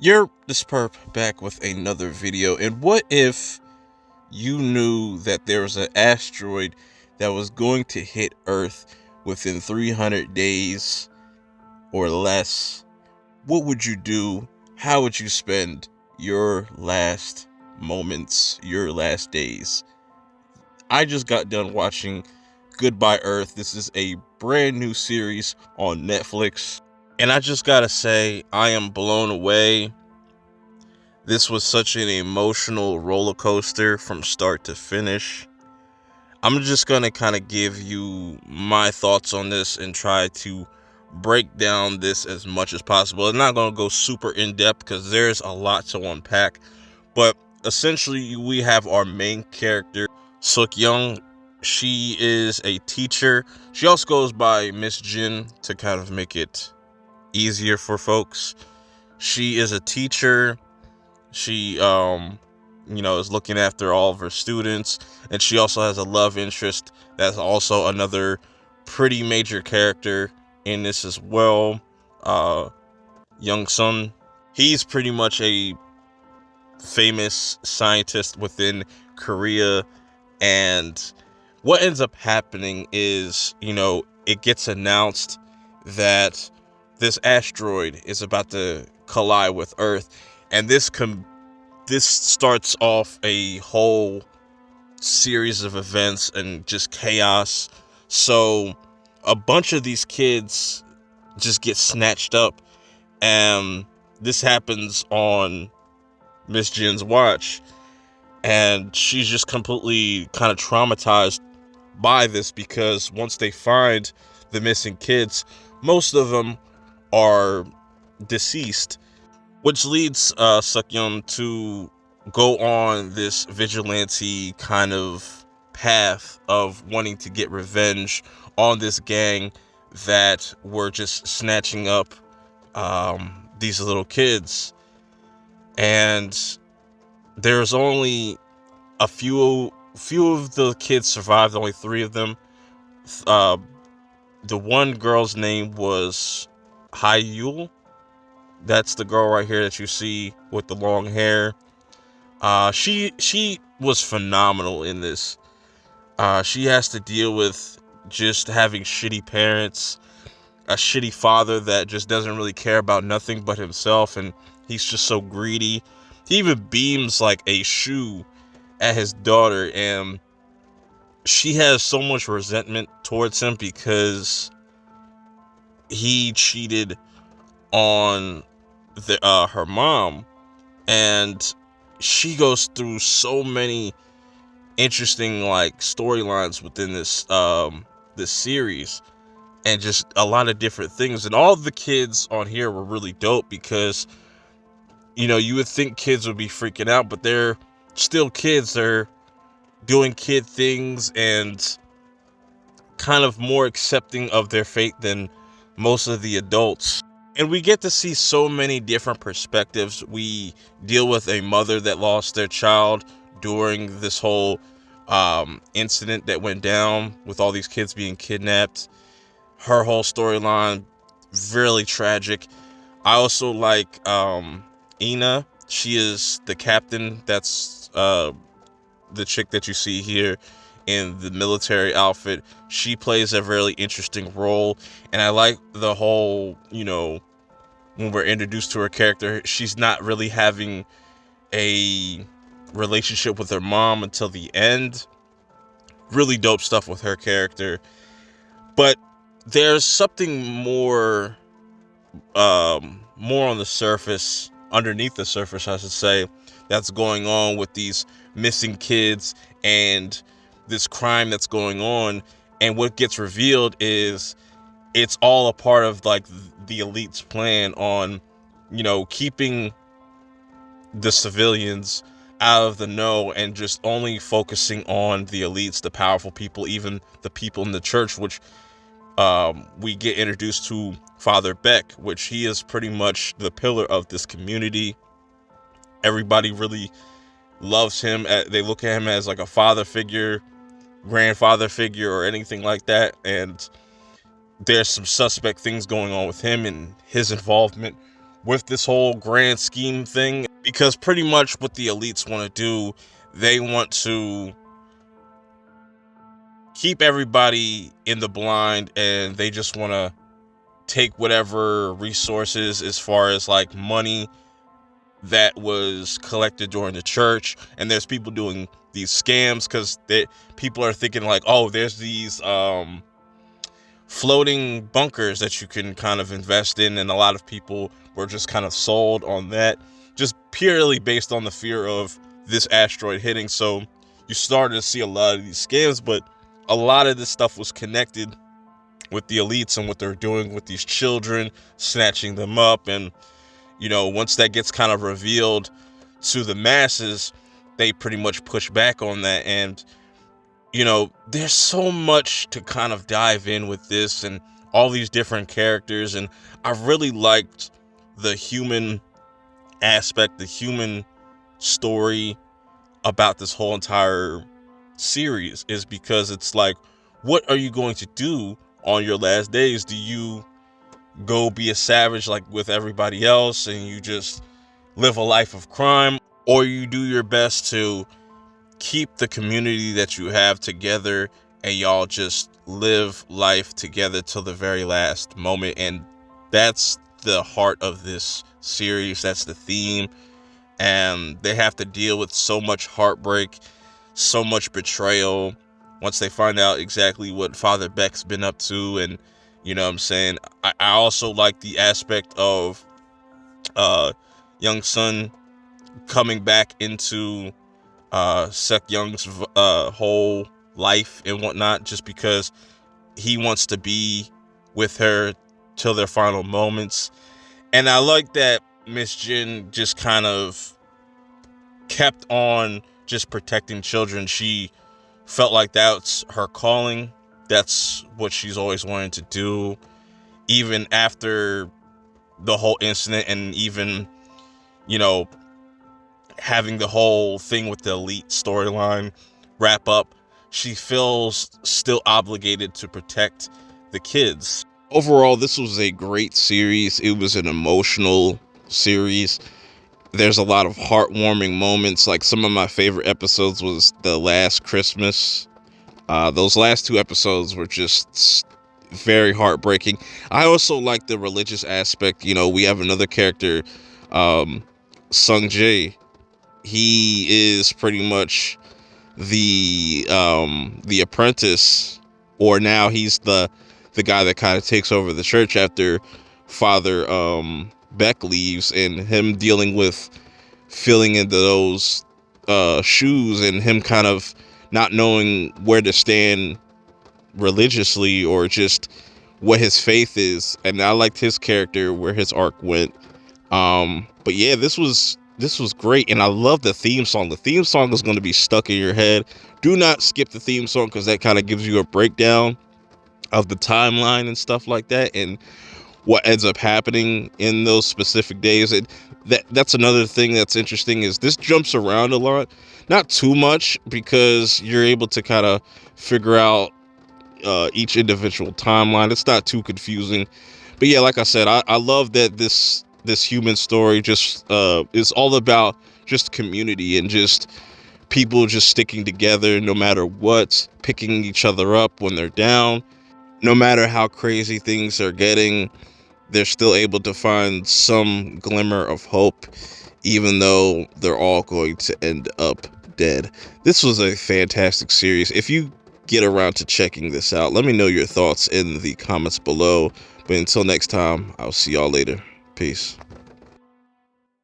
You're this perp back with another video. And what if you knew that there was an asteroid that was going to hit Earth within 300 days or less? What would you do? How would you spend your last moments, your last days? I just got done watching Goodbye Earth. This is a brand new series on Netflix. And I just gotta say, I am blown away. This was such an emotional roller coaster from start to finish. I'm just going to kind of give you my thoughts on this and try to break down this as much as possible. I'm not going to go super in depth because there's a lot to unpack. But essentially, we have our main character, Suk Young. She is a teacher. She also goes by Miss Jin to kind of make it easier for folks. She is a teacher. She, is looking after all of her students, and she also has a love interest that's also another pretty major character in this as well. Young Sun. He's pretty much a famous scientist within Korea, and what ends up happening is, it gets announced that this asteroid is about to collide with Earth. And this starts off a whole series of events and just chaos. So a bunch of these kids just get snatched up. And this happens on Miss Jin's watch. And she's just completely kind of traumatized by this because once they find the missing kids, most of them are deceased. Which leads Sukyeon to go on this vigilante kind of path of wanting to get revenge on this gang that were just snatching up these little kids. And there's only a few of the kids survived, only 3 of them. The one girl's name was Hyul. That's the girl right here that you see with the long hair. She was phenomenal in this. She has to deal with just having shitty parents, a shitty father that just doesn't really care about nothing but himself, and he's just so greedy. He even beams like a shoe at his daughter, and she has so much resentment towards him because he cheated on her mom, and she goes through so many interesting storylines within this series, and just a lot of different things. And all the kids on here were really dope because you would think kids would be freaking out, but they're still kids. They're doing kid things and kind of more accepting of their fate than most of the adults. And we get to see so many different perspectives. We deal with a mother that lost their child during this whole incident that went down with all these kids being kidnapped. Her whole storyline, really tragic. I also like Ina. She is the captain. That's the chick that you see here in the military outfit. She plays a really interesting role, and I like the whole, when we're introduced to her character, she's not really having a relationship with her mom until the end. Really dope stuff with her character. But there's something more on the surface, underneath the surface, I should say, that's going on with these missing kids and this crime that's going on. And what gets revealed is it's all a part of the elite's plan on, keeping the civilians out of the know and just only focusing on the elites, the powerful people, even the people in the church, which we get introduced to Father Beck, which he is pretty much the pillar of this community. Everybody really loves him. They look at him as like a father figure, grandfather figure, or anything like that. And there's some suspect things going on with him and his involvement with this whole grand scheme thing, because pretty much what the elites want to do, they want to keep everybody in the blind, and they just want to take whatever resources as far as like money that was collected during the church. And there's people doing these scams because people are thinking like, oh, there's these floating bunkers that you can kind of invest in, and a lot of people were just kind of sold on that, just purely based on the fear of this asteroid hitting. So you started to see a lot of these scams, but a lot of this stuff was connected with the elites and what they're doing with these children, snatching them up. And once that gets kind of revealed to the masses, they pretty much push back on that. And there's so much to kind of dive in with this and all these different characters. And I really liked the human aspect, the human story about this whole entire series, is because it's like, what are you going to do on your last days? Do you go be a savage like with everybody else and you just live a life of crime, or you do your best to keep the community that you have together and y'all just live life together till the very last moment? And that's the heart of this series. That's the theme. And they have to deal with so much heartbreak, so much betrayal once they find out exactly what Father Beck's been up to. And what I'm saying, I also like the aspect of Young Sun coming back into Sek Young's whole life and whatnot, just because he wants to be with her till their final moments. And I like that Miss Jin just kind of kept on just protecting children. She felt like that's her calling. That's what she's always wanted to do, even after the whole incident, and even having the whole thing with the elite storyline wrap up, she feels still obligated to protect the kids. Overall, this was a great series. It was an emotional series. There's a lot of heartwarming moments. Like, some of my favorite episodes was the last Christmas. Those last two episodes were just very heartbreaking. I also like the religious aspect. We have another character, Sung Jae. He is pretty much the apprentice, or now he's the guy that kind of takes over the church after Father Beck leaves, and him dealing with filling into those shoes, and him kind of not knowing where to stand religiously, or just what his faith is. And I liked his character, where his arc went. But yeah, this was great, and I love the theme song. The theme song is going to be stuck in your head. Do not skip the theme song, because that kind of gives you a breakdown of the timeline and stuff like that, and what ends up happening in those specific days. And that's another thing that's interesting, is this jumps around a lot. Not too much, because you're able to kind of figure out each individual timeline. It's not too confusing. But yeah, like I said, I love that this human story just is all about just community, and just people just sticking together no matter what, picking each other up when they're down. No matter how crazy things are getting, they're still able to find some glimmer of hope, even though they're all going to end up dead. This was a fantastic series. If you get around to checking this out, let me know your thoughts in the comments below. But until next time, I'll see y'all later. Peace.